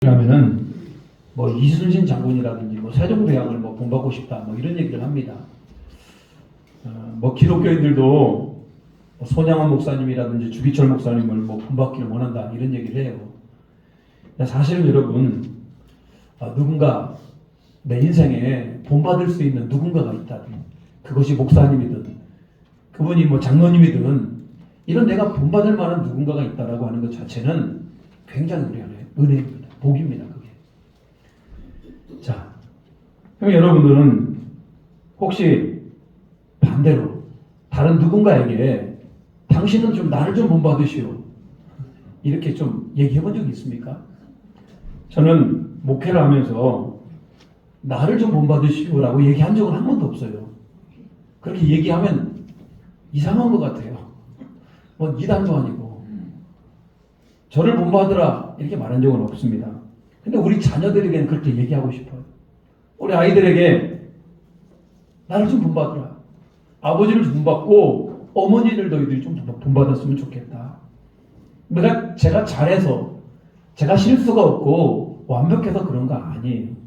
가면은 뭐 이순신 장군이라든지 뭐 세종대왕을 뭐 본받고 싶다 뭐 이런 얘기를 합니다. 뭐 기독교인들도 뭐 손양원 목사님이라든지 주기철 목사님을 뭐 본받기를 원한다 이런 얘기를 해요. 사실은 여러분 누군가 내 인생에 본받을 수 있는 누군가가 있다. 그것이 목사님이든 그분이 뭐 장로님이든 이런 내가 본받을 만한 누군가가 있다라고 하는 것 자체는 굉장히 우리 안에 은혜입니다. 복입니다. 그게. 자, 그럼 여러분들은 혹시 반대로 다른 누군가에게 당신은 좀 나를 좀 본받으시오 이렇게 좀 얘기해 본 적이 있습니까? 저는 목회를 하면서 나를 좀 본받으시오라고 얘기한 적은 한 번도 없어요. 그렇게 얘기하면 이상한 것 같아요. 뭐 이단도 아니고 저를 본받으라 이렇게 말한 적은 없습니다. 근데 우리 자녀들에게는 그렇게 얘기하고 싶어요. 우리 아이들에게 나를 좀 본받으라. 아버지를 좀 본받고 어머니를 너희들이 좀 본받았으면 좋겠다. 제가 잘해서 제가 실수가 없고 완벽해서 그런 거 아니에요.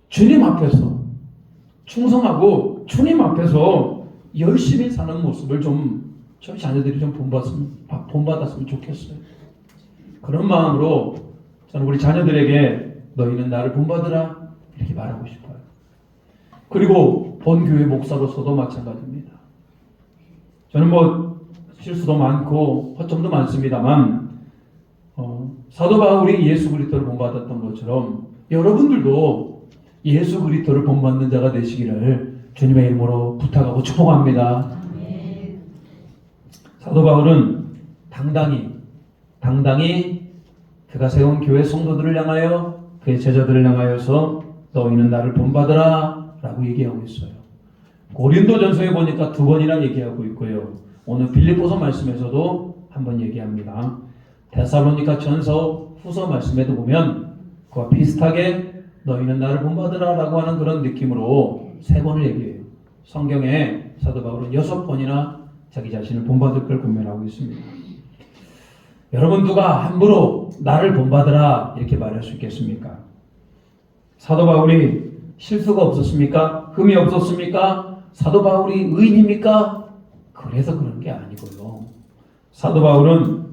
주님 앞에서 충성하고 주님 앞에서 열심히 사는 모습을 좀 저희 자녀들이 좀 본받았으면 좋겠어요. 그런 마음으로 저는 우리 자녀들에게 너희는 나를 본받으라 이렇게 말하고 싶어요. 그리고 본교회 목사로서도 마찬가지입니다. 저는 뭐 실수도 많고 허점도 많습니다만 사도 바울이 예수 그리스도를 본받았던 것처럼 여러분들도 예수 그리스도를 본받는 자가 되시기를 주님의 이름으로 부탁하고 축복합니다. 사도 바울은 당당히 그가 세운 교회 성도들을 향하여 그의 제자들을 향하여서 너희는 나를 본받으라 라고 얘기하고 있어요. 고린도전서에 보니까 2번이나 얘기하고 있고요. 오늘 빌립보서 말씀에서도 한번 얘기합니다. 데살로니가 전서 후서 말씀에도 보면 그와 비슷하게 너희는 나를 본받으라 라고 하는 그런 느낌으로 3번을 얘기해요. 성경에 사도 바울은 6번이나 자기 자신을 본받을 걸 권면하고 있습니다. 여러분 누가 함부로 나를 본받으라 이렇게 말할 수 있겠습니까? 사도 바울이 실수가 없었습니까? 흠이 없었습니까? 사도 바울이 의인입니까? 그래서 그런 게 아니고요. 사도 바울은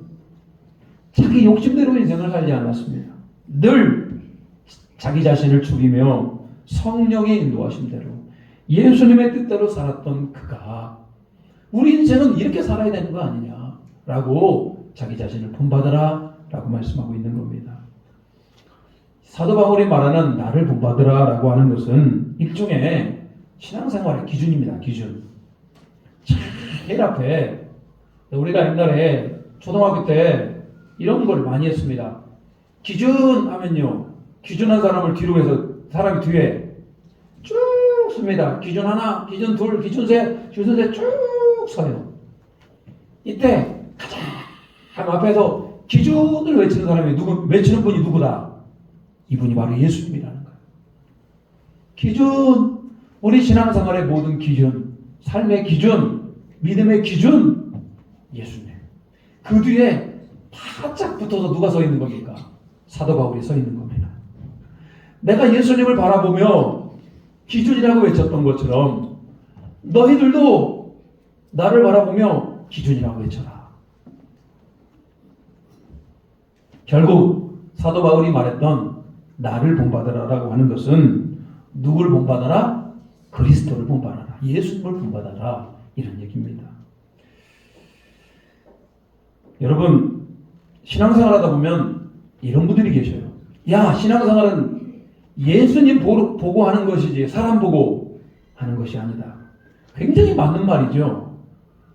자기 욕심대로 인생을 살지 않았습니다. 늘 자기 자신을 죽이며 성령의 인도하심대로 예수님의 뜻대로 살았던 그가 우리 인생은 이렇게 살아야 되는 거 아니냐라고 자기 자신을 본받으라 라고 말씀하고 있는 겁니다. 사도 바울이 말하는 나를 본받으라 라고 하는 것은 일종의 신앙생활의 기준입니다. 기준. 제일 앞에 우리가 옛날에 초등학교 때 이런 걸 많이 했습니다. 기준 하면요. 기준한 사람을 뒤로 해서 사람이 뒤에 쭉 씁니다. 기준 하나, 기준 둘, 기준 셋, 기준 셋 쭉 서요. 이때 가장 앞에서 기준을 외치는 사람이 외치는 분이 누구다? 이분이 바로 예수님이라는 거예요. 기준, 우리 신앙생활의 모든 기준, 삶의 기준, 믿음의 기준, 예수님. 그 뒤에 바짝 붙어서 누가 서 있는 겁니까? 사도 바울이 서 있는 겁니다. 내가 예수님을 바라보며 기준이라고 외쳤던 것처럼 너희들도 나를 바라보며 기준이라고 외쳐라. 결국 사도 바울이 말했던 나를 본받으라라고 하는 것은 누굴 본받아라? 그리스도를 본받아라. 예수님을 본받아라. 이런 얘기입니다. 여러분 신앙생활하다 보면 이런 분들이 계셔요. 야, 신앙생활은 예수님 보고 하는 것이지 사람 보고 하는 것이 아니다. 굉장히 맞는 말이죠.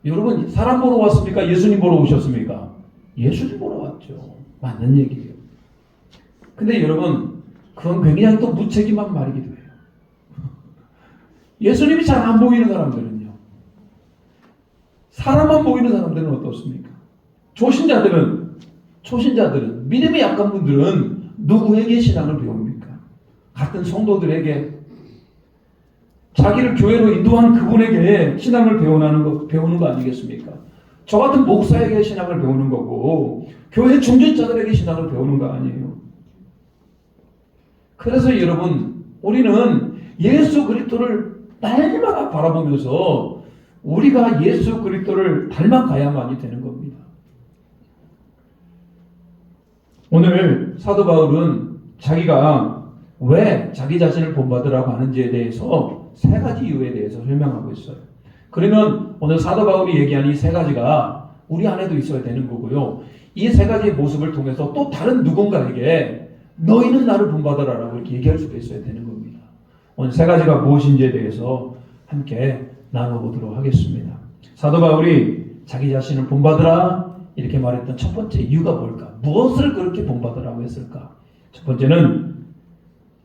여러분 사람 보러 왔습니까? 예수님 보러 오셨습니까? 예수님 보러 왔죠. 맞는 얘기예요. 근데 여러분 그건 굉장히 또 무책임한 말이기도 해요. 예수님이 잘 안 보이는 사람들은요. 사람만 보이는 사람들은 어떻습니까? 초신자들은 믿음이 약한 분들은 누구에게 신앙을 배웁니까? 같은 성도들에게 자기를 교회로 인도한 그분에게 신앙을 배우는 거 아니겠습니까? 저 같은 목사에게 신앙을 배우는 거고 교회 중직자들에게 신앙을 배우는 거 아니에요. 그래서 여러분, 우리는 예수 그리스도를 날마다 바라보면서 우리가 예수 그리스도를 닮아가야만이 되는 겁니다. 오늘 사도 바울은 자기가 왜 자기 자신을 본받으라고 하는지에 대해서 세 가지 이유에 대해서 설명하고 있어요. 그러면 오늘 사도 바울이 얘기한 이 세 가지가 우리 안에도 있어야 되는 거고요. 이 세 가지의 모습을 통해서 또 다른 누군가에게 너희는 나를 본받아라라고 이렇게 얘기할 수도 있어야 되는 겁니다. 오늘 세 가지가 무엇인지에 대해서 함께 나눠보도록 하겠습니다. 사도 바울이 자기 자신을 본받으라 이렇게 말했던 첫 번째 이유가 뭘까? 무엇을 그렇게 본받으라고 했을까? 첫 번째는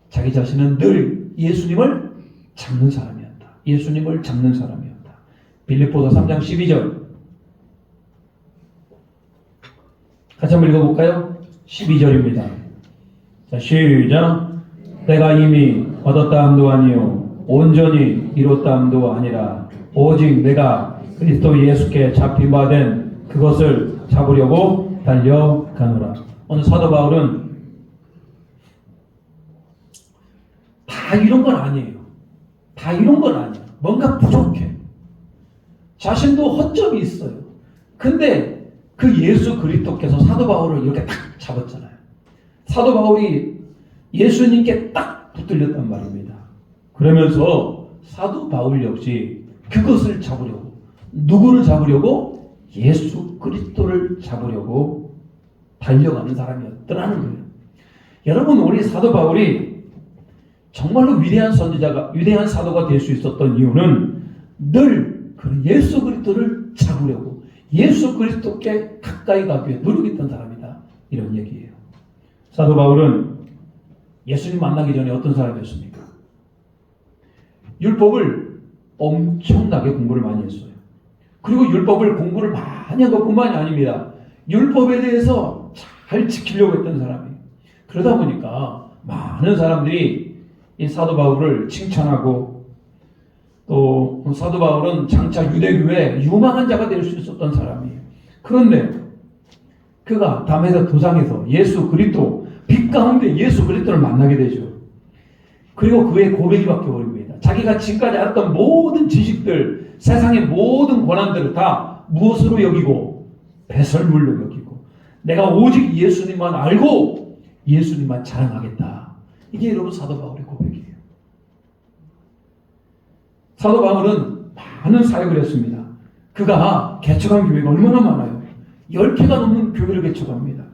자기 자신은 늘 예수님을 잡는 사람이었다. 예수님을 잡는 사람이었다. 빌립보서 3장 12절 같이 한번 읽어볼까요? 12절입니다. 자, 시작. 내가 이미 얻었다 함도 아니요 온전히 이뤘다 함도 아니라 오직 내가 그리스도 예수께 잡힌 바 된 그것을 잡으려고 달려가노라. 오늘 사도 바울은 다 이런 건 아니에요. 다 이런 건 아니에요. 뭔가 부족해. 자신도 허점이 있어요. 근데 그 예수 그리스도께서 사도 바울을 이렇게 딱 잡았잖아요. 사도 바울이 예수님께 딱 붙들렸단 말입니다. 그러면서 사도 바울 역시 그것을 잡으려고, 누구를 잡으려고? 예수 그리스도를 잡으려고 달려가는 사람이었더라는 거예요. 여러분, 우리 사도 바울이 정말로 위대한 선지자가, 위대한 사도가 될 수 있었던 이유는 늘 그 예수 그리스도를 잡으려고 예수 그리스도께 가까이 가기 위해 노력했던 사람이다. 이런 얘기예요. 사도 바울은 예수님 만나기 전에 어떤 사람이었습니까? 율법을 엄청나게 공부를 많이 했어요. 그리고 율법을 공부를 많이 한 것뿐만이 아닙니다. 율법에 대해서 잘 지키려고 했던 사람이에요. 그러다 보니까 많은 사람들이 이 사도 바울을 칭찬하고 또 사도 바울은 장차 유대교의 유망한 자가 될 수 있었던 사람이에요. 그런데 그가 담에서 도상에서 예수 그리스도 빛 가운데 예수 그리스도를 만나게 되죠. 그리고 그의 고백이 바뀌어버립니다. 자기가 지금까지 알았던 모든 지식들, 세상의 모든 권한들을 다 무엇으로 여기고? 배설물로 여기고 내가 오직 예수님만 알고 예수님만 자랑하겠다. 이게 여러분 사도 바울의 고백이에요. 사도 바울은 많은 사역을 했습니다. 그가 개척한 교회가 얼마나 많아요. 10개가 넘는 교회를 개척합니다.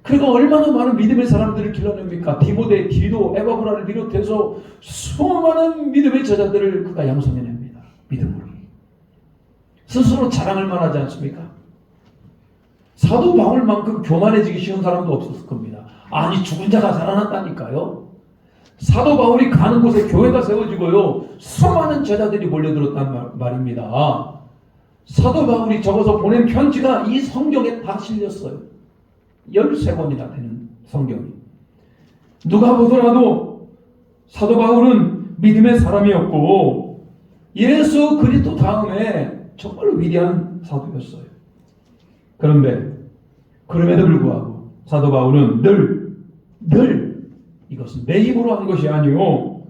그가 얼마나 많은 믿음의 사람들을 길러냅니까? 디모데, 디도, 에바브라를 비롯해서 수많은 믿음의 제자들을 그가 양성해냅니다. 믿음으로. 스스로 자랑할 만하지 않습니까? 사도 바울만큼 교만해지기 쉬운 사람도 없었을 겁니다. 아니, 죽은 자가 살아났다니까요. 사도 바울이 가는 곳에 교회가 세워지고요. 수많은 제자들이 몰려들었단 말입니다. 사도 바울이 적어서 보낸 편지가 이 성경에 다 실렸어요. 13권이나 되는 성경이. 누가 보더라도 사도 바울은 믿음의 사람이었고 예수 그리스도 다음에 정말로 위대한 사도였어요. 그런데 그럼에도 불구하고 사도 바울은 늘 이것은 내 힘으로 한 것이 아니요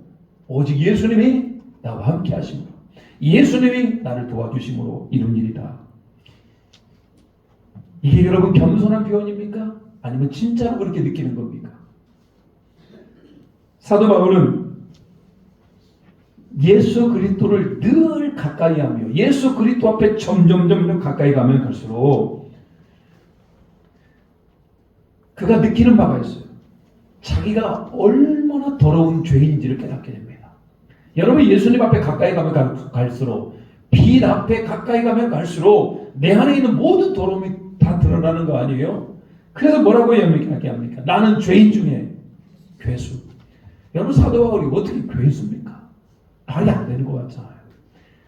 오직 예수님이 나와 함께 하심으로 예수님이 나를 도와주심으로 이룬 일이다. 이게 여러분 겸손한 표현입니까? 아니면 진짜로 그렇게 느끼는 겁니까? 사도 바울은 예수 그리스도를 늘 가까이 하며 예수 그리스도 앞에 점점 가까이 가면 갈수록 그가 느끼는 바가 있어요. 자기가 얼마나 더러운 죄인지를 깨닫게 됩니다. 여러분, 예수님 앞에 가까이 가면 갈수록, 빛 앞에 가까이 가면 갈수록 내 안에 있는 모든 더러움이 다 드러나는 거 아니에요? 그래서 뭐라고 얘기합니까? 나는 죄인 중에 괴수. 여러분, 사도 바울이 어떻게 괴수입니까? 말이 안 되는 것 같잖아요.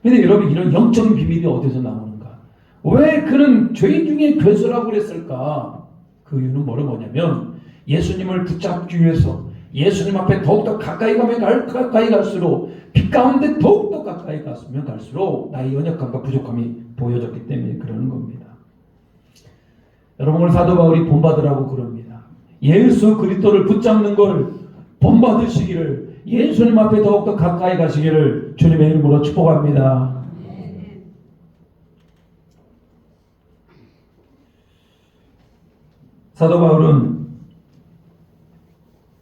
근데 여러분, 이런 영적인 비밀이 어디서 나오는가? 왜 그는 죄인 중에 괴수라고 그랬을까? 그 이유는 뭐냐면 예수님을 붙잡기 위해서 예수님 앞에 더욱더 가까이 가면 가까이 갈수록 빛 가운데 더욱더 가까이 갔으면 갈수록 나의 연약함과 부족함이 보여졌기 때문에 그러는 겁니다. 여러분, 오늘 사도 바울이 본받으라고 그럽니다. 예수 그리스도를 붙잡는 걸 본받으시기를, 예수님 앞에 더욱더 가까이 가시기를 주님의 이름으로 축복합니다. 사도 바울은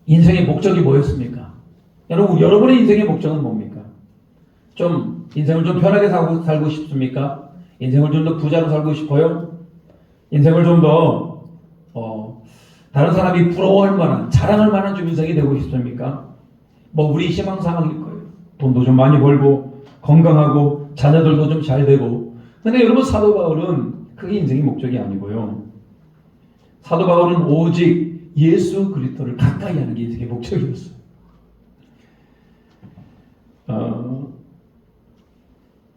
인생의 목적이 뭐였습니까? 여러분의 인생의 목적은 뭡니까? 좀 인생을 좀 편하게 살고 싶습니까? 인생을 좀 더 부자로 살고 싶어요? 인생을 좀 더 다른 사람이 부러워할 만한, 자랑할 만한 좀 인생이 되고 싶습니까? 우리 희망사항일 거예요. 돈도 좀 많이 벌고 건강하고 자녀들도 좀 잘 되고. 근데 여러분, 사도 바울은 그게 인생의 목적이 아니고요. 사도 바울은 오직 예수 그리스도를 가까이 하는 게 인생의 목적이었어요.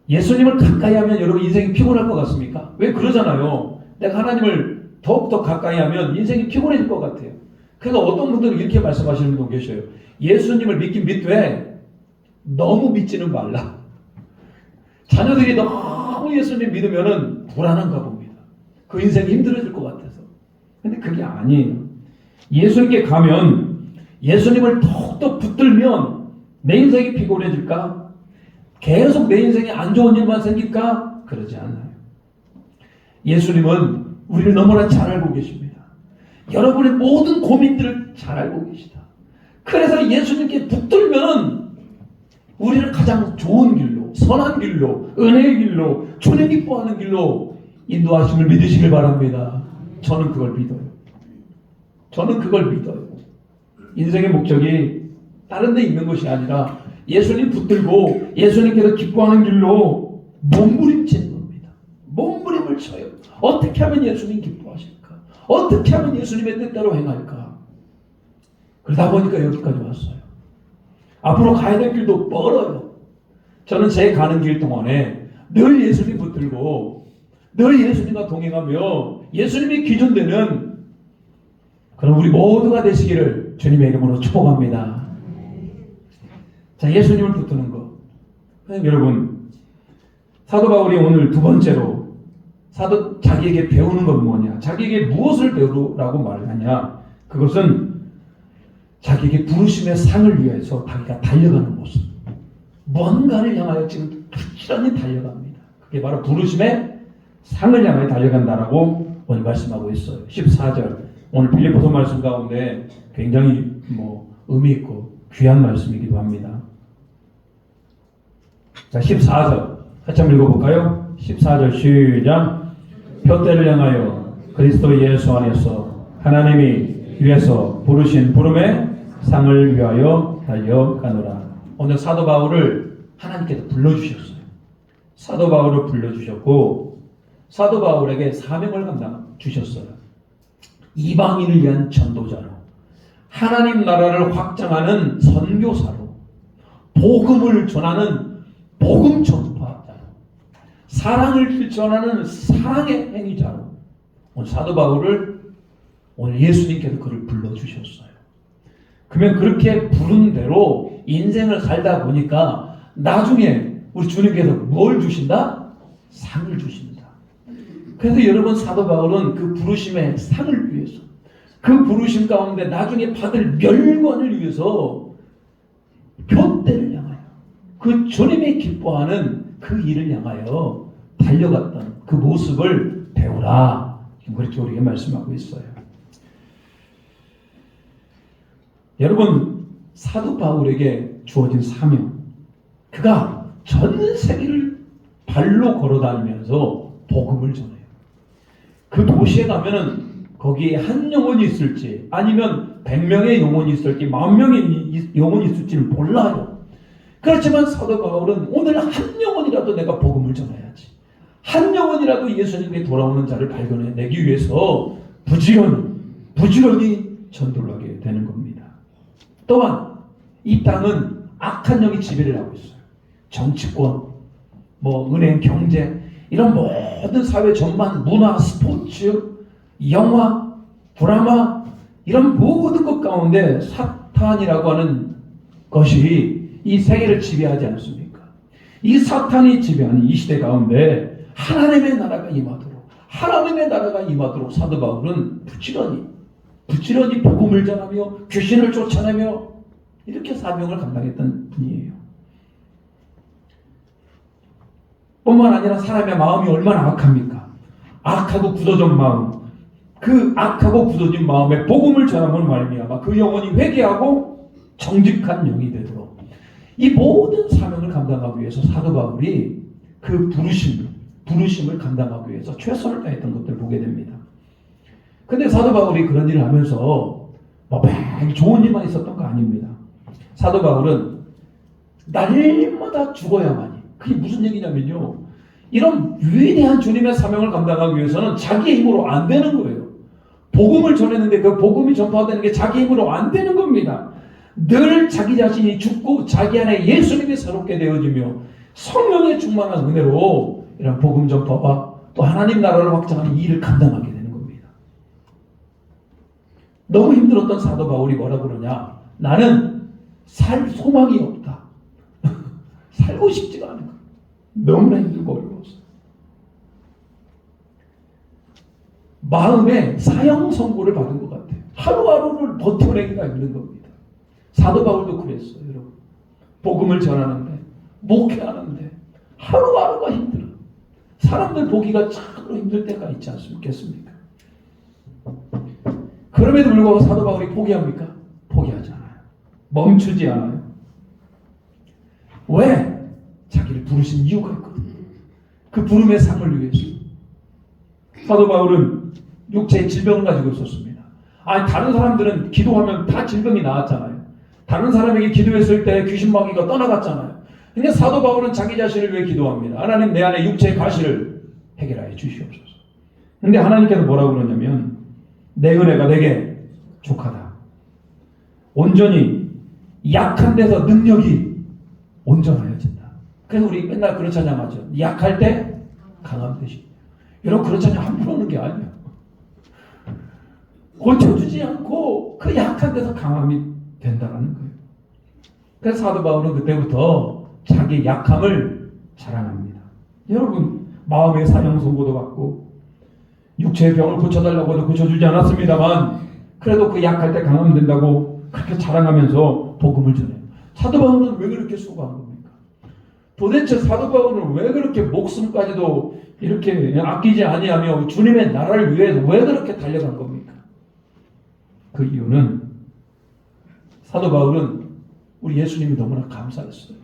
예수님을 가까이 하면 여러분 인생이 피곤할 것 같습니까? 왜 그러잖아요. 내가 하나님을 더욱더 가까이 하면 인생이 피곤해질 것 같아요. 그래서 어떤 분들은 이렇게 말씀하시는 분도 계셔요. 예수님을 믿긴 믿되 너무 믿지는 말라. 자녀들이 너무 예수님 믿으면은 불안한가 봅니다. 그 인생이 힘들어질 것 같아서. 근데 그게 아니에요. 예수님께 가면, 예수님을 더욱더 붙들면 내 인생이 피곤해질까? 계속 내 인생에 안 좋은 일만 생길까? 그러지 않아요. 예수님은 우리를 너무나 잘 알고 계십니다. 여러분의 모든 고민들을 잘 알고 계시다. 그래서 예수님께 붙들면 우리를 가장 좋은 길로, 선한 길로, 은혜의 길로, 주님 기뻐하는 길로 인도하심을 믿으시길 바랍니다. 저는 그걸 믿어요. 저는 그걸 믿어요. 인생의 목적이 다른 데 있는 것이 아니라 예수님 붙들고 예수님께서 기뻐하는 길로 몸부림치는 겁니다. 몸부림을 쳐요. 어떻게 하면 예수님 기뻐하실까? 어떻게 하면 예수님의 뜻대로 행할까? 그러다 보니까 여기까지 왔어요. 앞으로 가야 될 길도 멀어요. 저는 제 가는 길 동안에 늘 예수님 붙들고 늘 예수님과 동행하며 예수님이 기준되는 그럼 우리 모두가 되시기를 주님의 이름으로 축복합니다. 자, 예수님을 붙드는 것. 여러분, 사도 바울이 오늘 두 번째로 자기에게 배우는 건 뭐냐? 자기에게 무엇을 배우라고 말하냐? 그것은 자기에게 부르심의 상을 위해서 자기가 달려가는 모습. 뭔가를 향하여 지금 부지런히 달려갑니다. 그게 바로 부르심의 상을 향하여 달려간다라고 오늘 말씀하고 있어요. 14절. 오늘 빌립보서 말씀 가운데 굉장히 의미 있고 귀한 말씀이기도 합니다. 자, 14절 같이 한번 읽어볼까요? 14절 시작. 표대를 향하여 그리스도 예수 안에서 하나님이 위에서 부르신 부름의 상을 위하여 달려가노라. 오늘 사도 바울을 하나님께서 불러주셨어요. 사도 바울을 불러주셨고 사도 바울에게 사명을 주셨어요. 이방인을 위한 전도자로, 하나님 나라를 확장하는 선교사로, 복음을 전하는 복음 전파자로, 사랑을 실천하는 사랑의 행위자로 오늘 사도 바울을 오늘 예수님께서 그를 불러주셨어요. 그러면 그렇게 부른 대로 인생을 살다 보니까 나중에 우리 주님께서 뭘 주신다? 상을 주신다. 그래서 여러분, 사도 바울은 그 부르심의 상을 위해서, 그 부르심 가운데 나중에 받을 멸관을 위해서 표대를 향하여, 그 주님이 기뻐하는 그 일을 향하여 달려갔던 그 모습을 배우라. 그렇게 우리에게 말씀하고 있어요. 여러분, 사도 바울에게 주어진 사명, 그가 전 세계를 발로 걸어다니면서 복음을 전해요. 그 도시에 가면은 거기에 한 영혼이 있을지 아니면 100명의 영혼이 있을지 10,000명의 영혼이 있을지는 몰라요. 그렇지만 사도 바울은 오늘 한 영혼이라도 내가 복음을 전해야지, 한 영혼이라도 예수님께 돌아오는 자를 발견해내기 위해서 부지런히 전도를 하게 되는 겁니다. 또한 이 땅은 악한 영이 지배를 하고 있어요. 정치권, 은행, 경제, 이런 모든 사회 전반, 문화, 스포츠, 영화, 드라마, 이런 모든 것 가운데 사탄이라고 하는 것이 이 세계를 지배하지 않습니까? 이 사탄이 지배하는 이 시대 가운데 하나님의 나라가 임하도록 사도 바울은 부지런히 복음을 전하며 귀신을 쫓아내며 이렇게 사명을 감당했던 분이에요. 뿐만 아니라 사람의 마음이 얼마나 악합니까? 악하고 굳어진 마음, 그 악하고 굳어진 마음에 복음을 전하면 말미암아 그 영혼이 회개하고 정직한 영이 되도록 이 모든 사명을 감당하기 위해서 사도 바울이 그 부르심을 감당하기 위해서 최선을 다했던 것들을 보게 됩니다. 근데 사도 바울이 그런 일을 하면서 매일 좋은 일만 있었던 거 아닙니다. 사도 바울은 날마다 죽어야만이, 그게 무슨 얘기냐면요, 이런 위대한 주님의 사명을 감당하기 위해서는 자기의 힘으로 안 되는 거예요. 복음을 전했는데 그 복음이 전파되는 게 자기 힘으로 안 되는 겁니다. 늘 자기 자신이 죽고 자기 안에 예수님이 새롭게 되어지며 성령의 충만한 은혜로 이런 복음 전파와 또 하나님 나라를 확장하는 이 일을 감당하게 되는 겁니다. 너무 힘들었던 사도 바울이 뭐라 그러냐? 나는 살 소망이 없다. 살고 싶지가 않은 거예요. 너무나 힘들고 어려웠어요. 마음에 사형 선고를 받은 것 같아요. 하루하루를 버텨내기가 힘든 겁니다. 사도 바울도 그랬어요, 여러분. 복음을 전하는데, 목회하는데 하루하루가 힘들어요. 사람들 보기가 참으로 힘들 때가 있지 않습니까? 그럼에도 불구하고 사도 바울이 포기합니까? 포기하지 않아요. 멈추지 않아요. 왜? 자기를 부르신 이유가 있거든요. 그 부름의 상을 위해서. 사도 바울은 육체의 질병을 가지고 있었습니다. 아니, 다른 사람들은 기도하면 다 질병이 나았잖아요. 다른 사람에게 기도했을 때 귀신 마귀가 떠나갔잖아요. 근데 사도 바울은 자기 자신을 위해 기도합니다. 하나님, 내 안에 육체의 가시를 해결하여 주시옵소서. 근데 하나님께서 뭐라고 그러냐면, 내 은혜가 내게 족하다. 온전히 약한 데서 능력이 온전하여진다. 그래서 우리 맨날 그런 찬양하죠. 약할 때 강함 되시. 여러분, 그런 찬양 함부로 하는 게 아니에요. 고쳐주지 않고 그 약한 데서 강함이 된다는 거예요. 그래서 사도 바울은 그때부터 자기 약함을 자랑합니다. 여러분, 마음의 사형 선고도 받고 육체의 병을 고쳐달라고 해도 고쳐주지 않았습니다만 그래도 그 약할 때 강함 된다고 그렇게 자랑하면서 복음을 전해요. 사도 바울은 왜 그렇게 수고한 겁니까? 도대체 사도 바울은 왜 그렇게 목숨까지도 이렇게 아끼지 아니하며 주님의 나라를 위해서 왜 그렇게 달려간 겁니까? 그 이유는 사도 바울은 우리 예수님이 너무나 감사했어요.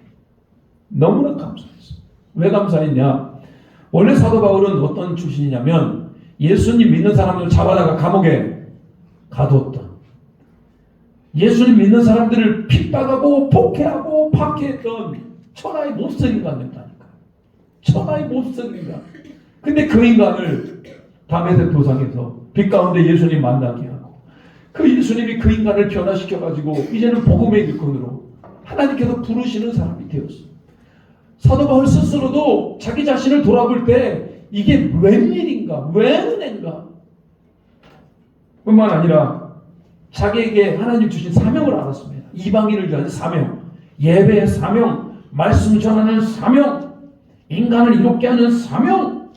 너무나 감사했어요. 왜 감사했냐? 원래 사도 바울은 어떤 출신이냐면 예수님 믿는 사람들 잡아다가 감옥에 가두었던, 예수님 믿는 사람들을 핍박하고 폭행하고 박해했던 천하의 몹쓸 인간이었다니까요. 천하의 몹쓸 인간. 근데 그 인간을 다메섹 도상에서 빛 가운데 예수님 만나게 하고 그 예수님이 그 인간을 변화시켜가지고 이제는 복음의 일꾼으로 하나님께서 부르시는 사람이 되었어요. 사도 바울 스스로도 자기 자신을 돌아볼 때 이게 웬일인가, 왜 은혜인가 뿐만 아니라 자기에게 하나님 주신 사명을 알았습니다. 이방인을 위한 사명, 예배의 사명, 말씀 전하는 사명, 인간을 이롭게 하는 사명,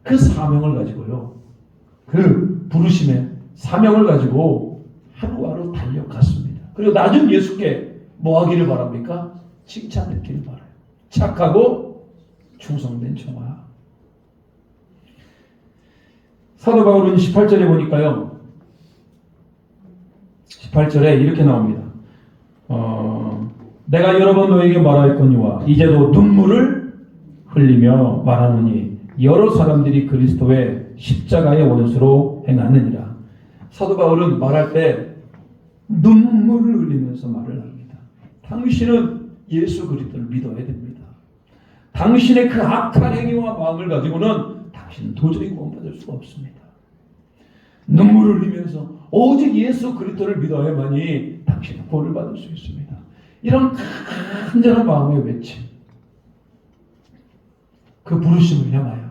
그 사명을 가지고요, 그 부르심의 사명을 가지고 하루하루 달려갔습니다. 그리고 나중 예수께 뭐 하기를 바랍니까? 칭찬받기를 바라요. 착하고 충성된 종아. 사도 바울은 18절에 보니까요, 18절에 이렇게 나옵니다. 내가 여러 번 너에게 말하였거니와 이제도 눈물을 흘리며 말하노니 여러 사람들이 그리스도의 십자가의 원수로 행하느니라. 사도 바울은 말할 때 눈물을 흘리면서 말을 합니다. 당신은 예수 그리스도를 믿어야 됩니다. 당신의 그 악한 행위와 마음을 가지고는 당신은 도저히 구원받을 수가 없습니다. 눈물을 흘리면서 오직 예수 그리스도를 믿어야만이 당신은 구원을 받을 수 있습니다. 이런 간절한 마음의 외침, 그 부르심을 향하여,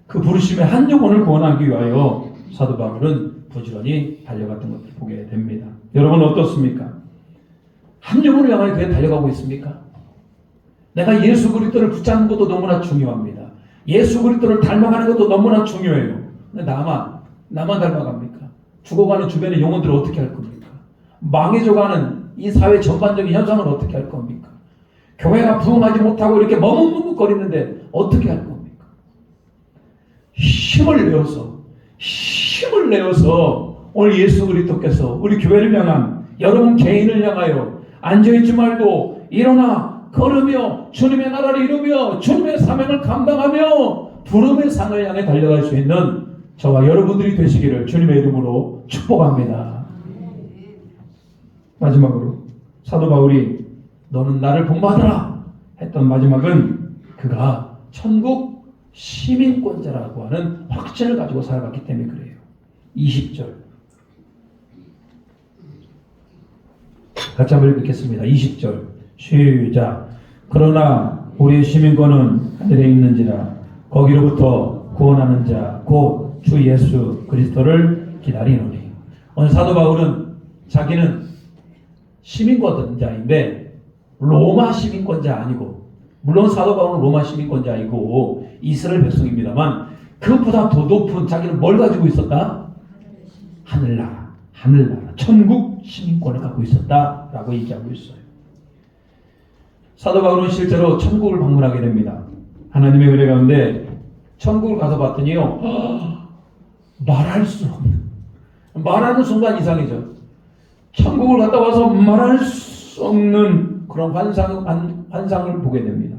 그 부르심의 한 영혼을 구원하기 위하여 사도 바울은 부지런히 달려갔던 것을 보게 됩니다. 여러분 어떻습니까? 한 영혼을 향하여 그게 달려가고 있습니까? 내가 예수 그리스도를 붙잡는 것도 너무나 중요합니다. 예수 그리스도를 닮아가는 것도 너무나 중요해요. 근데 나만 닮아갑니까? 죽어가는 주변의 영혼들을 어떻게 할 겁니까? 망해져가는 이 사회 전반적인 현상을 어떻게 할 겁니까? 교회가 부흥하지 못하고 이렇게 머뭇머뭇거리는데 어떻게 할 겁니까? 힘을 내어서 오늘 예수 그리스도께서 우리 교회를 향한 여러분 개인을 향하여 앉아있지 말고 일어나 걸으며 주님의 나라를 이루며 주님의 사명을 감당하며 부름의 상을 향해 달려갈 수 있는 저와 여러분들이 되시기를 주님의 이름으로 축복합니다. 마지막으로 사도 바울이 너는 나를 본받으라 했던 마지막은 그가 천국 시민권자라고 하는 확신을 가지고 살아갔기 때문에 그래요. 20절 같이 한번 읽겠습니다. 20절 시작. 그러나 우리의 시민권은 하늘에 있는지라 거기로부터 구원하는 자 곧 주 예수 그리스도를 기다리노니. 오늘 사도 바울은 자기는 시민권자인데 로마 시민권자 아니고, 물론 사도 바울은 로마 시민권자이고 이스라엘 백성입니다만 그것보다 더 높은 자기는 뭘 가지고 있었다? 하늘나라 천국 시민권을 갖고 있었다라고 얘기하고 있어요. 사도 바울은 실제로 천국을 방문하게 됩니다. 하나님의 은혜 가운데 천국을 가서 봤더니요, 말할 수 없는, 말하는 순간 이상해져. 천국을 갔다 와서 말할 수 없는 그런 환상을 보게 됩니다.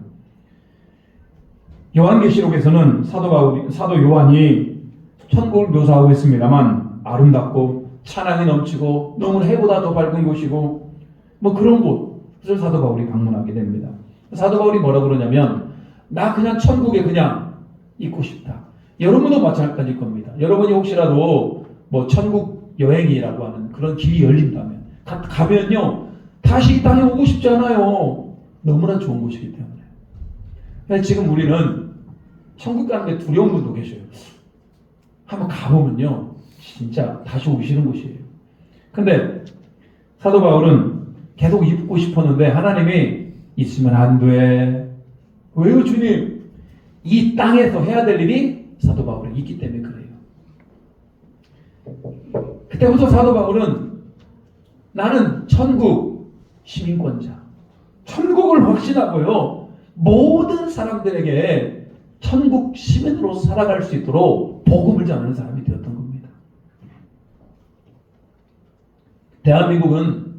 요한계시록에서는 사도 요한이 천국을 묘사하고 있습니다만 아름답고 찬양이 넘치고 너무 해보다 더 밝은 곳이고 뭐 그런 곳을 사도 바울이 방문하게 됩니다. 사도 바울이 뭐라고 그러냐면 나 그냥 천국에 그냥 있고 싶다. 여러분도 마찬가지일 겁니다. 여러분이 혹시라도 뭐 천국 여행이라고 하는 그런 길이 열린다면 가면요 다시 이 땅에 오고 싶지 않아요. 너무나 좋은 곳이기 때문에. 지금 우리는 천국 가는 데 두려운 분도 계셔요. 한번 가보면요 진짜 다시 오시는 곳이에요. 근데 사도 바울은 계속 있고 싶었는데 하나님이 있으면 안 돼. 왜요 주님? 이 땅에서 해야 될 일이 사도 바울이 있기 때문에 그래요. 그때부터 사도 바울은 나는 천국 시민권자, 천국을 확신하고요 모든 사람들에게 천국 시민으로 살아갈 수 있도록 복음을 전하는 사람이 되었던 겁니다. 대한민국은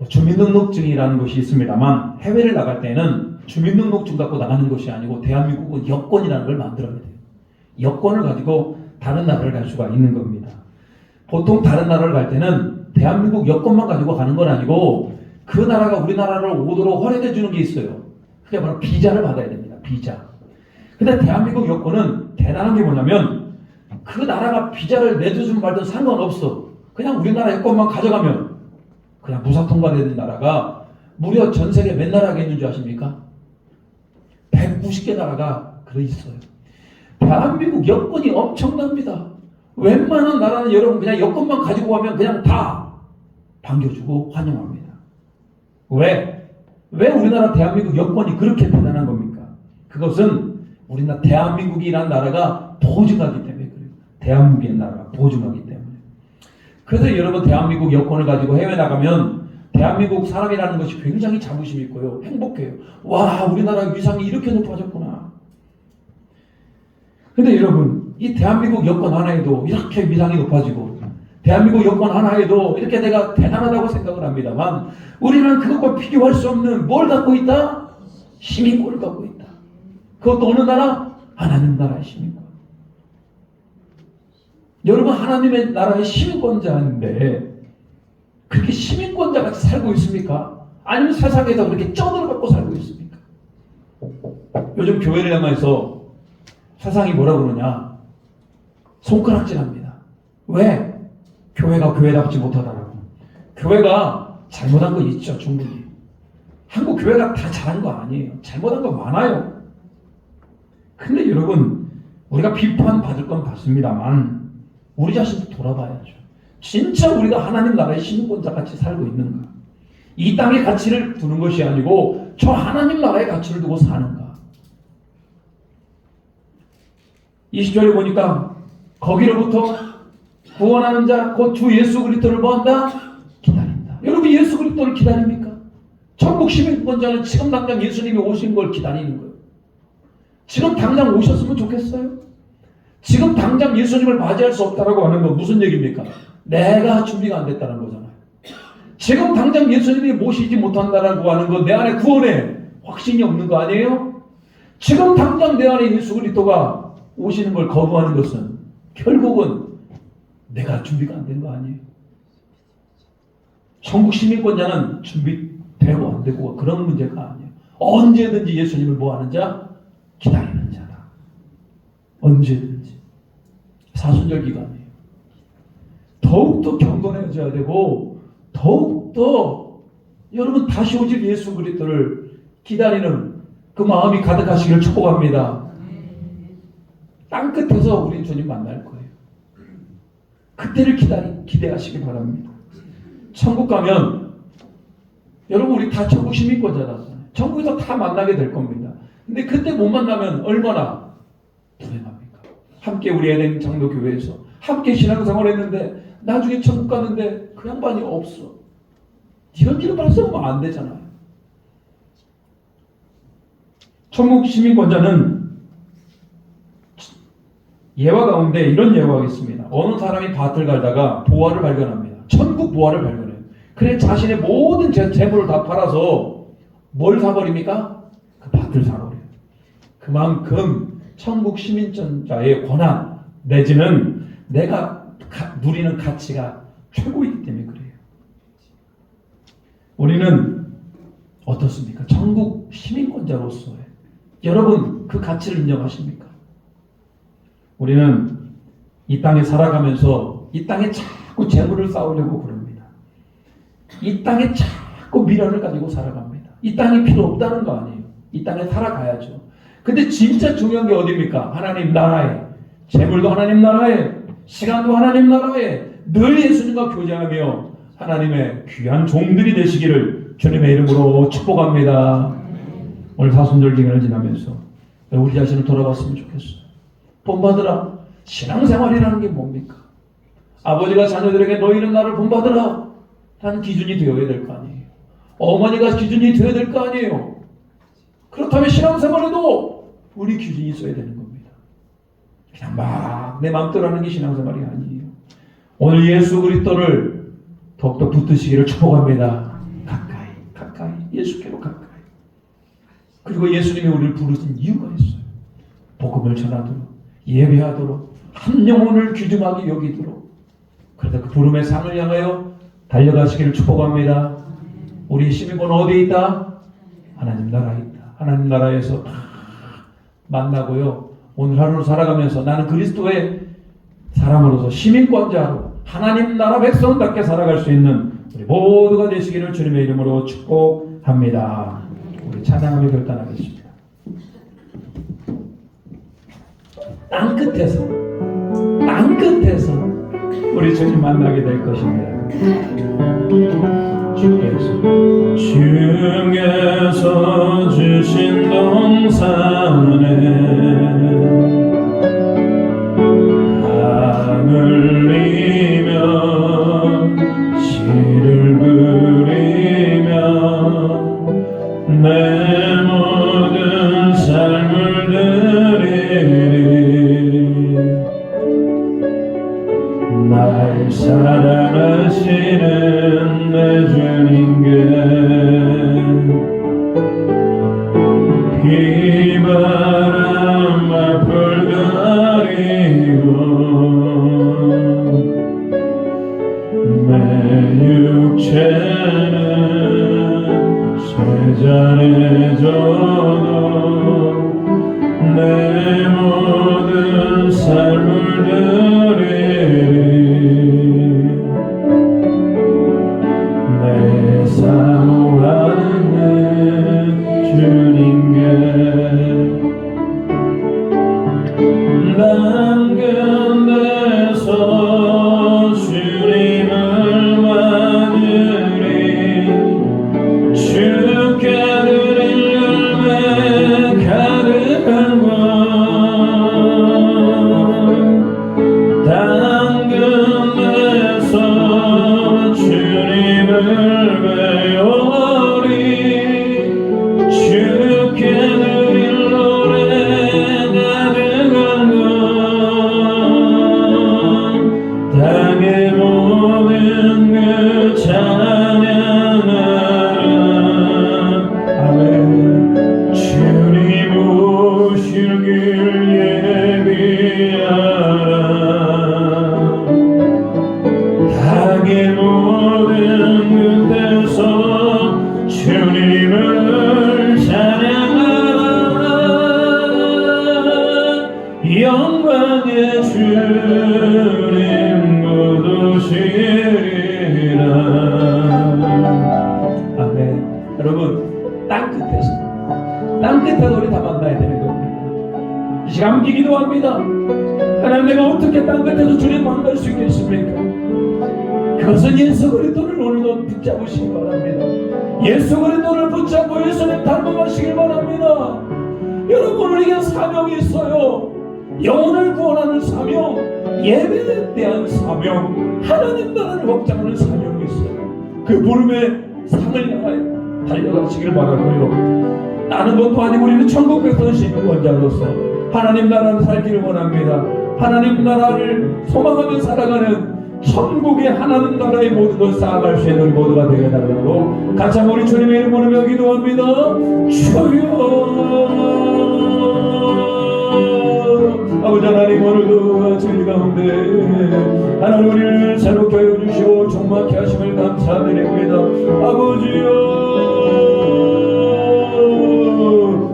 주민등록증이라는 것이 있습니다만 해외를 나갈 때는 주민등록증 갖고 나가는 것이 아니고 대한민국은 여권이라는 걸 만들어야 돼요. 여권을 가지고 다른 나라를 갈 수가 있는 겁니다. 보통 다른 나라를 갈 때는 대한민국 여권만 가지고 가는 건 아니고 그 나라가 우리나라를 오도록 허락해 주는 게 있어요. 그게 바로 비자를 받아야 됩니다. 비자. 근데 대한민국 여권은 대단한 게 뭐냐면 그 나라가 비자를 내주든 말든 상관없어. 그냥 우리나라 여권만 가져가면 그냥 무사 통과되는 나라가 무려 전 세계 몇 나라가 있는 줄 아십니까? 190개 나라가 있어요. 대한민국 여권이 엄청납니다. 웬만한 나라는 여러분 그냥 여권만 가지고 가면 그냥 다 반겨주고 환영합니다. 왜 우리나라 대한민국 여권이 그렇게 대단한 겁니까? 그것은 우리나라 대한민국이라는 나라가 보증하기 때문에 그래요. 대한민국이라는 나라가 보증하기 때문에. 그래서 여러분 대한민국 여권을 가지고 해외 나가면 대한민국 사람이라는 것이 굉장히 자부심 있고요. 행복해요. 와, 우리나라 위상이 이렇게 높아졌구나. 근데 여러분, 이 대한민국 여권 하나에도 이렇게 위상이 높아지고 대한민국 여권 하나에도 이렇게 내가 대단하다고 생각을 합니다만 우리는 그것과 비교할 수 없는 뭘 갖고 있다? 시민권을 갖고 있다. 그것도 어느 나라? 하나님 나라의 시민권. 여러분 하나님의 나라의 시민권자인데 그렇게 시민권자 같이 살고 있습니까? 아니면 세상에서 그렇게 쩌들어갖고 살고 있습니까? 요즘 교회를 향해서 세상이 뭐라고 그러냐? 손가락질합니다. 왜? 교회가 교회답지 못하다라고. 교회가 잘못한 거 있죠, 충분히. 한국 교회가 다 잘한 거 아니에요. 잘못한 거 많아요. 근데 여러분, 우리가 비판받을 건 받습니다만 우리 자신도 돌아봐야죠. 진짜 우리가 하나님 나라의 시민권자 같이 살고 있는가? 이 땅의 가치를 두는 것이 아니고 저 하나님 나라의 가치를 두고 사는가? 20절에 보니까 거기로부터 구원하는 자 곧 주 예수 그리스도를 뭐한다? 기다린다. 여러분 예수 그리스도를 기다립니까? 천국 시민권자는 지금 당장 예수님이 오신 걸 기다리는 거예요. 지금 당장 오셨으면 좋겠어요? 지금 당장 예수님을 맞이할 수 없다라고 하는 건 무슨 얘기입니까? 내가 준비가 안 됐다는 거잖아요. 지금 당장 예수님이 모시지 못한다라고 하는 건 내 안에 구원에 확신이 없는 거 아니에요? 지금 당장 내 안에 예수 그리스도가 오시는 걸 거부하는 것은 결국은 내가 준비가 안 된 거 아니에요? 천국 시민권자는 준비되고 안 되고 그런 문제가 아니에요. 언제든지 예수님을 뭐하는 자? 기다리는 자다. 언제든지. 사순절 기간이에요. 더욱더 경건해져야 되고 더욱더 여러분 다시 오실 예수 그리스도를 기다리는 그 마음이 가득하시기를 축복합니다. 땅끝에서 우리 주님 만날 거예요. 그때를 기대하시기 바랍니다. 천국 가면 여러분 우리 다 천국 시민권자잖아요. 천국에서 다 만나게 될 겁니다. 근데 그때 못 만나면 얼마나 불행합니까? 함께 우리 에덴 장로교회에서 함께 신앙생활을 했는데 나중에 천국 갔는데 그 양반이 없어. 이런 일을 발생하면 안 되잖아요. 천국 시민권자는 예화 가운데 이런 예화가 있습니다. 어느 사람이 밭을 갈다가 보화를 발견합니다. 천국 보화를 발견해요. 그래 자신의 모든 재물을 다 팔아서 뭘 사버립니까? 그 밭을 사버려요. 그만큼 천국 시민권자의 권한 내지는 내가 누리는 가치가 최고이기 때문에 그래요. 우리는 어떻습니까? 천국 시민권자로서의 여러분 그 가치를 인정하십니까? 우리는 이 땅에 살아가면서 이 땅에 자꾸 재물을 쌓으려고 그럽니다. 이 땅에 자꾸 미련을 가지고 살아갑니다. 이 땅이 필요 없다는 거 아니에요. 이 땅에 살아가야죠. 근데 진짜 중요한 게 어디입니까? 하나님 나라에, 재물도 하나님 나라에, 시간도 하나님 나라에 늘 예수님과 교제하며 하나님의 귀한 종들이 되시기를 주님의 이름으로 축복합니다. 오늘 사순절 기간을 지나면서 우리 자신을 돌아봤으면 좋겠어요. 본받으라. 신앙생활이라는 게 뭡니까? 아버지가 자녀들에게 너희는 나를 본받으라 라는 기준이 되어야 될 거 아니에요. 어머니가 기준이 되어야 될 거 아니에요. 그렇다면 신앙생활에도 우리 기준이 있어야 되는 겁니다. 그냥 막 내 마음대로 하는 게 신앙생활이 아니에요. 오늘 예수 그리스도를 더욱더 붙드시기를 축복합니다. 가까이 예수께로 가까이. 그리고 예수님이 우리를 부르신 이유가 있어요. 복음을 전하도록, 예배하도록, 한 영혼을 귀중하게 여기도록. 그래서 그 부름의 상을 향하여 달려가시기를 축복합니다. 우리 시민권은 어디에 있다? 하나님 나라에 있다. 하나님 나라에서 다 만나고요. 오늘 하루를 살아가면서 나는 그리스도의 사람으로서 시민권자로 하나님 나라 백성답게 살아갈 수 있는 우리 모두가 되시기를 주님의 이름으로 축복합니다. 우리 찬양하며 결단하겠습니다. 땅끝에서 우리 주님 만나게 될 것입니다. 주께서 주신 동산에 하늘리며 시를 그리며 내 모든 삶을 드리리. 날 사랑하시는 내 주님께 비바람 앞을 가리고 내 육체는 쇠잔해져도 내 모든 삶을 드리리. 내 사모하는 주님께 땅의 모든 그 찬양하라. 아멘. 주님 오실 길 예비하라. 땅의 모든 끝에서 주님을 찬양하라. 영광의 주님 거두시리라. 아멘. 여러분, 땅끝에서 우리 다 만나야 되는 겁니다. 이 시간 함께 기도합니다. 하나님, 내가 어떻게 땅끝에서 주님 만날 수 있겠습니까? 그것은 예수 그리스도를 오늘도 붙잡으시기 바랍니다. 예수 그리스도를 붙잡고 예수님 닮아가시길 바랍니다. 여러분, 우리에게 사명이 있어요. 영혼을 구원하는 사명, 예배에 대한 사명, 하나님 나라를 확장하는 사명이 있어요. 그 부름의 상을 향하여 달려가시길 바라고요. 나는 것도 아니고 우리는 천국 백성 시민권자로서 하나님 나라를 살기를 원합니다. 하나님 나라를 소망하며 살아가는 천국의 하나님 나라의 모든 걸 쌓아갈 수 있는 모두가 되게 달라고 같이 한번 우리 주님의 이름 부르며 기도합니다. 주여. 아버지 하나님, 오늘도 저희 가운데 하나님 우리를 새롭게 하여 주시고 종막케 하심을 감사드립니다. 아버지여,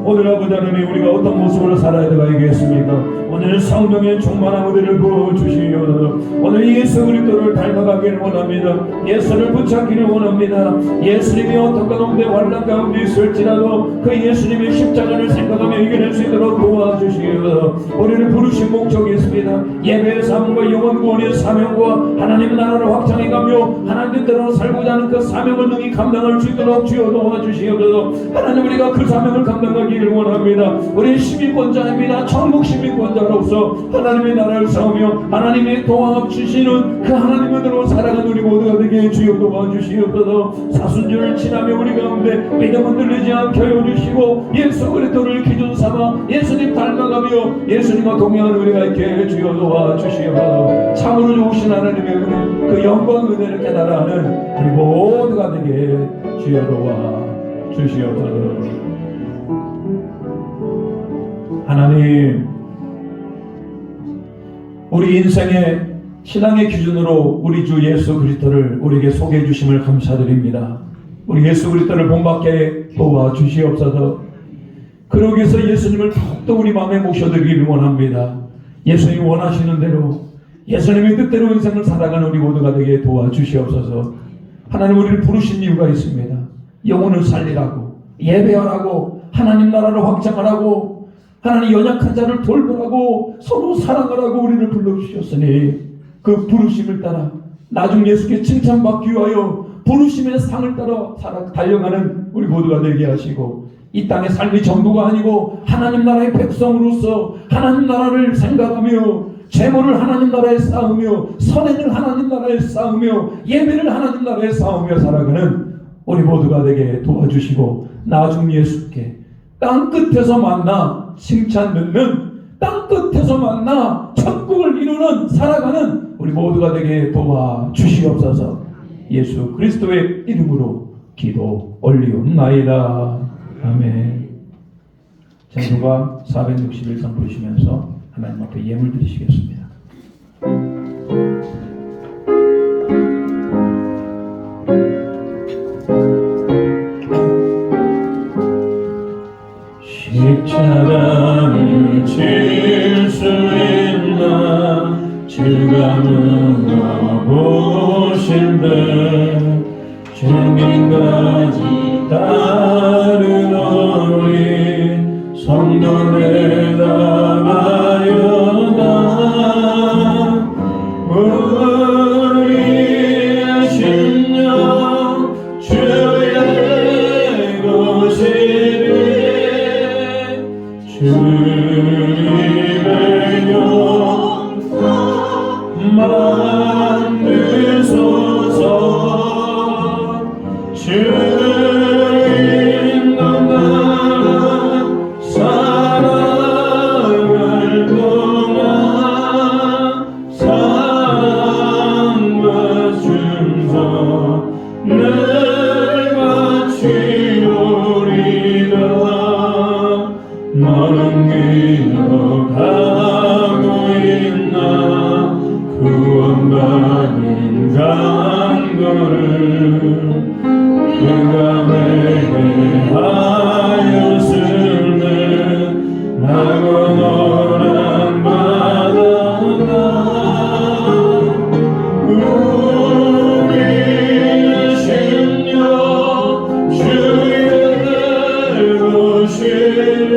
오늘 아버지 하나님 우리가 어떤 모습으로 살아야 되겠습니까? 오늘 성령의 충만한 우리를 부어주시옵소서. 오늘 예수 그리스도를 닮아가기를 원합니다. 예수를 붙잡기를 원합니다. 예수님이 어떤 가운데 환난 가운데 있을지라도 그 예수님의 십자가를 생각하며 이겨낼 수 있도록 도와주시옵소서. 우리를 부르신 목적이 있습니다. 예배의 삶과 영혼 구원의 사명과 하나님 나라를 확장해가며 하나님 뜻대로 살고자 하는 그 사명을 능히 감당할 수 있도록 주여 도와주시옵소서. 하나님, 우리가 그 사명을 감당하기를 원합니다. 우리 시민권자입니다. 천국 시민권자로서 하나님의 나라를 싸우며 하나님의 도와 주시는 그 하나님으로 살아가는 우리 모두가 되게 주여 도와주시옵소서. 사순절을 지나며 우리 가운데 믿음을 들리지 않게 하여 주시고 예수 그리스도를 기준 삼아 예수님 닮아가며 예수님과 동행하는 우리가 있게 주여 도와주시옵소서. 참으로 좋으신 하나님의 은혜, 그 영광 은혜를 깨달아 하는 우리 모두가 되게 주여 도와주시옵소서. 하나님, 우리 인생의 신앙의 기준으로 우리 주 예수 그리스도를 우리에게 소개해 주심을 감사드립니다. 우리 예수 그리스도를 본받게 도와주시옵소서. 그러기 위해서 예수님을 더욱더 우리 마음에 모셔드리기를 원합니다. 예수님이 원하시는 대로 예수님의 뜻대로 인생을 살아가는 우리 모두가 되게 도와주시옵소서. 하나님, 우리를 부르신 이유가 있습니다. 영혼을 살리라고, 예배하라고, 하나님 나라를 확장하라고, 하나님 연약한 자를 돌보라고, 서로 사랑하라고 우리를 불러주셨으니 그 부르심을 따라 나중 예수께 칭찬받기 위하여 부르심의 상을 따라 달려가는 우리 모두가 되게 하시고, 이 땅의 삶이 전부가 아니고 하나님 나라의 백성으로서 하나님 나라를 생각하며 재물을 하나님 나라에 쌓으며 선행을 하나님 나라에 쌓으며 예배를 하나님 나라에 쌓으며 살아가는 우리 모두가 되게 도와주시고, 나중 예수께 땅끝에서 만나 칭찬 듣는, 땅끝에서 만나 천국을 이루는 살아가는 우리 모두가 되게 도와주시옵소서. 예수 그리스도의 이름으로 기도 올리옵나이다. 아멘. 찬송가 461장 부르시면서 하나님 앞에 예물 드리시겠습니다. 십자가를 질 수 있나 주감은 가보신데 주님까지 따른 우리 성도를 나가여다. 우리의 심령 주의 것이니 주님의 용서 만드소서. 주님 많은 강도를 그가 내게 하였으면 나고 너란 바다가 우리의 심령 주의 보시네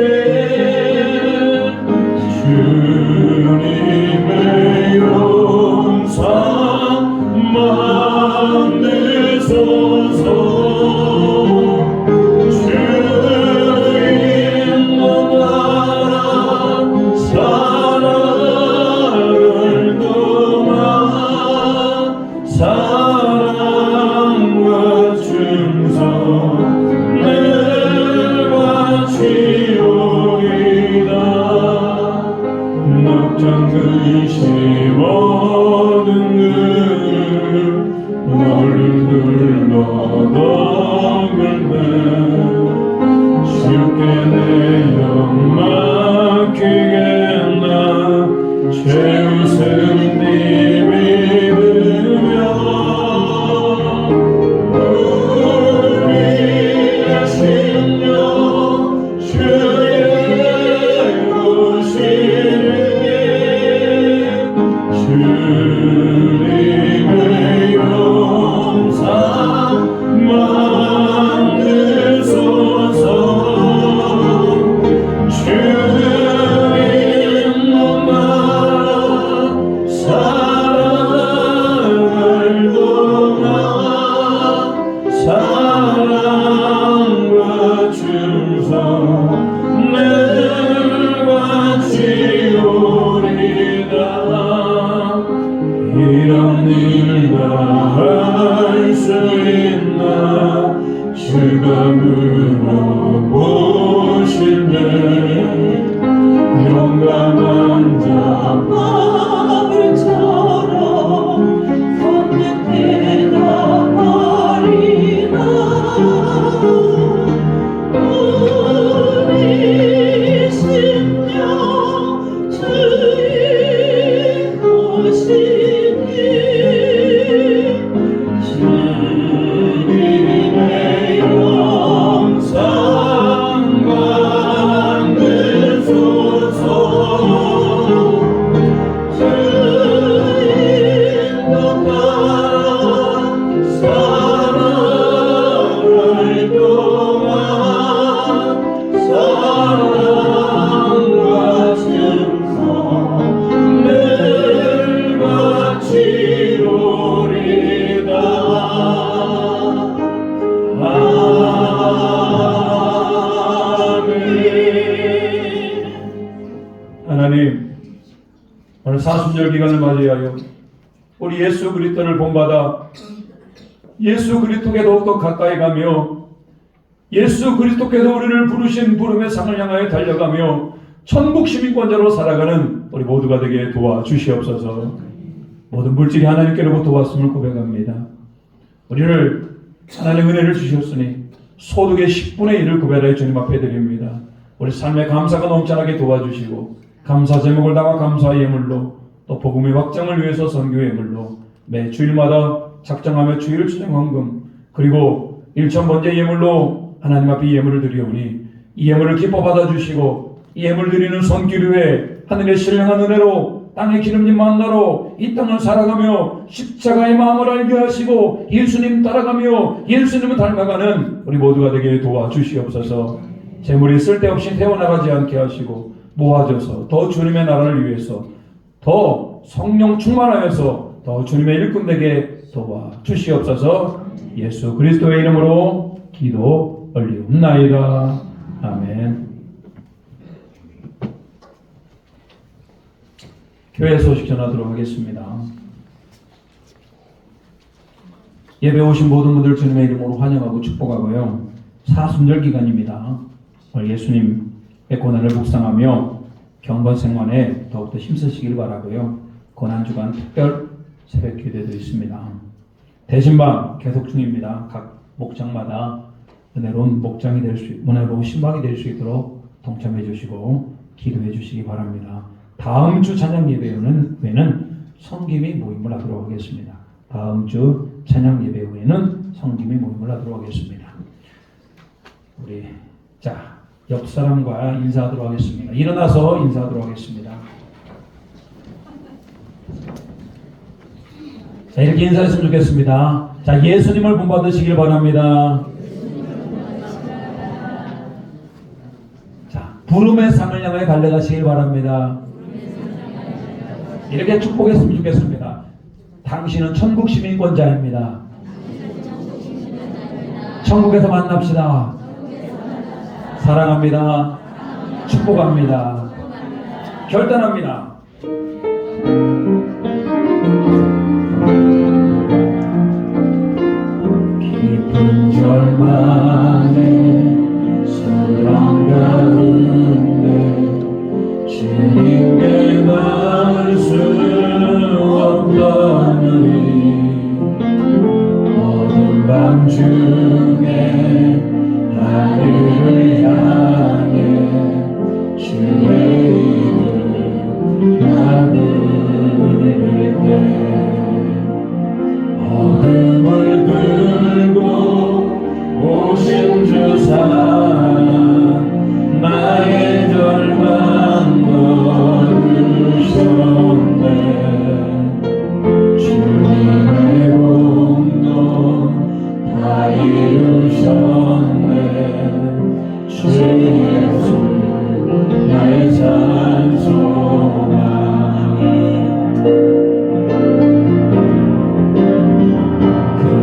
주님의 용서 만드소서 주님 나라 살아갈 동안 사랑과 충성 늘 바치오리다 낙장 근심 모든 너를 둘러덮을때 쉽게 내어 맡기겠나 최우선 네 믿으며 우리의 심령 주의 보시네 주님의 용사 만드소서 주님 나라 살아갈 동안 사랑과 충성 늘 바치오리다 이런 일 다 할 수 있나 주가 물어보시네 용감한 자 바울처럼 손끝 대답하리라 우리 심령 주의 보시니 주님의 영상 만드소서 주인도 따라 살아갈 동안 사랑과 충성 늘 바치오리다 하나님, 오늘 사순절 기간을 맞이하여 우리 예수 그리스도를 본받아 예수 그리스도께 더욱더 가까이 가며 예수 그리스도께서 우리를 부르신 부름의 상을 향하여 달려가며 천국 시민권자로 살아가는 우리 모두가 되게 도와주시옵소서. 모든 물질이 하나님께로부터 왔음을 고백합니다. 우리를 하나님의 은혜를 주셨으니 소득의 10분의 1을 구별하여 주님 앞에 드립니다. 우리 삶의 감사가 넘쳐나게 도와주시고 감사 제목을 담아 감사의 예물로 또 복음의 확장을 위해서 선교의 예물로 매 주일마다 작정하며 주일 추정 헌금 그리고 일천번제 예물로 하나님 앞에 예물을 드리오니 이 예물을 기뻐 받아주시고 이 예물 드리는 손길후에 하늘의 신령한 은혜로 땅의 기름진 만나로 이 땅을 살아가며 십자가의 마음을 알게 하시고 예수님 따라가며 예수님을 닮아가는 우리 모두가 되게 도와주시옵소서. 재물이 쓸데없이 태워나가지 않게 하시고 모아져서 더 주님의 나라를 위해서 더 성령 충만하여서 더 주님의 일꾼 되게 도와주시옵소서. 예수 그리스도의 이름으로 기도 올리옵나이다. 아멘. 교회 소식 전하도록 하겠습니다. 예배 오신 모든 분들 주님의 이름으로 환영하고 축복하고요. 사순절 기간입니다. 예수님의 고난을 묵상하며 경건 생활에 더욱더 힘쓰시길 바라고요. 고난주간 특별 새벽 기도도 있습니다. 대신방 계속 중입니다. 각 목장마다 은혜로운 목장이 될 수, 은혜로운 신방이 될 수 있도록 동참해 주시고 기도해 주시기 바랍니다. 다음 주 찬양 예배 후에는 성김이 모임을 하도록 하겠습니다. 다음 주 찬양 예배 후에는 성김이 모임을 하도록 하겠습니다. 우리 옆 사람과 인사하도록 하겠습니다. 일어나서 인사하도록 하겠습니다. 자, 이렇게 인사했으면 좋겠습니다. 자, 예수님을 본받으시길 바랍니다. 자, 부름의 상을 향해 달려가시길 바랍니다. 이렇게 축복했으면 좋겠습니다. 당신은 천국 시민권자입니다. 천국에서 만납시다. 사랑합니다. 축복합니다. 결단합니다. 깊은 절망에 수렁 가운데 주님께 갈 수 없다니 어둠 밤 중에 하늘을 향해 주의 이름 나 부를 때 어둠을 끌고 오신 주 사랑 나의 절망 걸으셨네 주님의 공로 다 이루셨네 주 예수 나의 산소망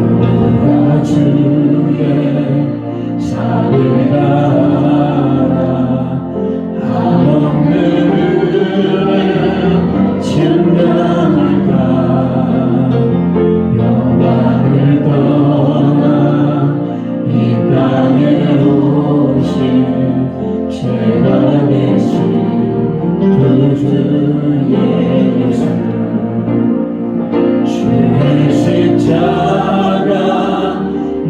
그가 주의 사를 알아 한없는 은혜 증명할까 영광을 떠나 이 땅에 오신 죄가 되신 그 주 예수 주의 십자가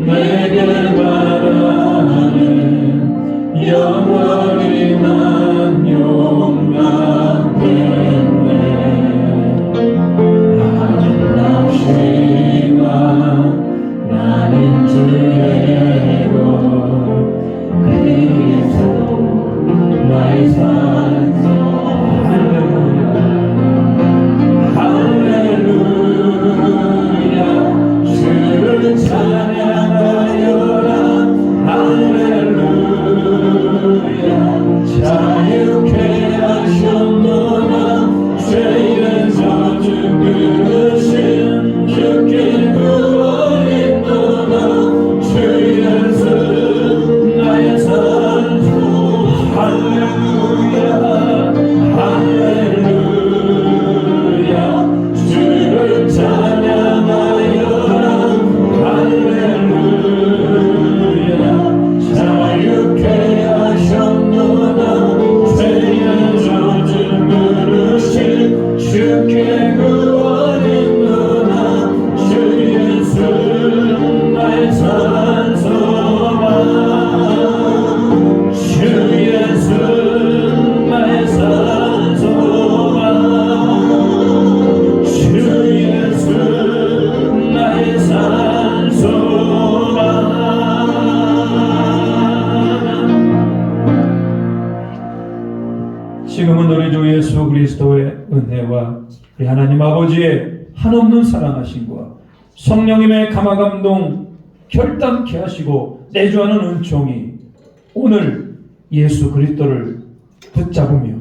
내게 바라는 영원히 난 용납했네 아름답시나 나는 주의 것 그리스도 나의 산소 할렐루야 주를 찬양하여라 할렐루야 자유케 하셨노라 죄의 저주 그르신 주께 구원 있노라 주 예수 나의 산소 할렐루야 할렐루야 주를 찬양하여라 할렐루야 자유케 하셨노라 죄의 저주 그르신 주께 구원 있노라 주 예수 나의 산소망 주 예수 나의 산소망 주 예수 나의 산소망 지금은 우리 주 예수 그리스도의 은혜와 우리 하나님 아버지의 한없는 사랑하심과 성령님의 감화감동 결단케 하시고 내주하는 은총이 오늘 예수 그리스도를 붙잡으며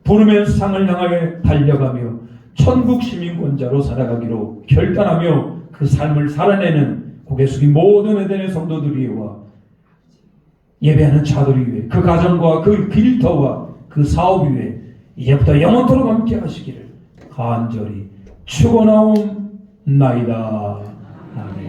부름의 상을 향하여 달려가며 천국 시민권자로 살아가기로 결단하며 그 삶을 살아내는 고개 숙인 모든 에덴의 성도들이와 예배하는 자들이 위해 그 가정과 그 일터와 그 사업 위에 이제부터 영원토록 함께 하시기를 간절히 축원하옵나이다. 아멘.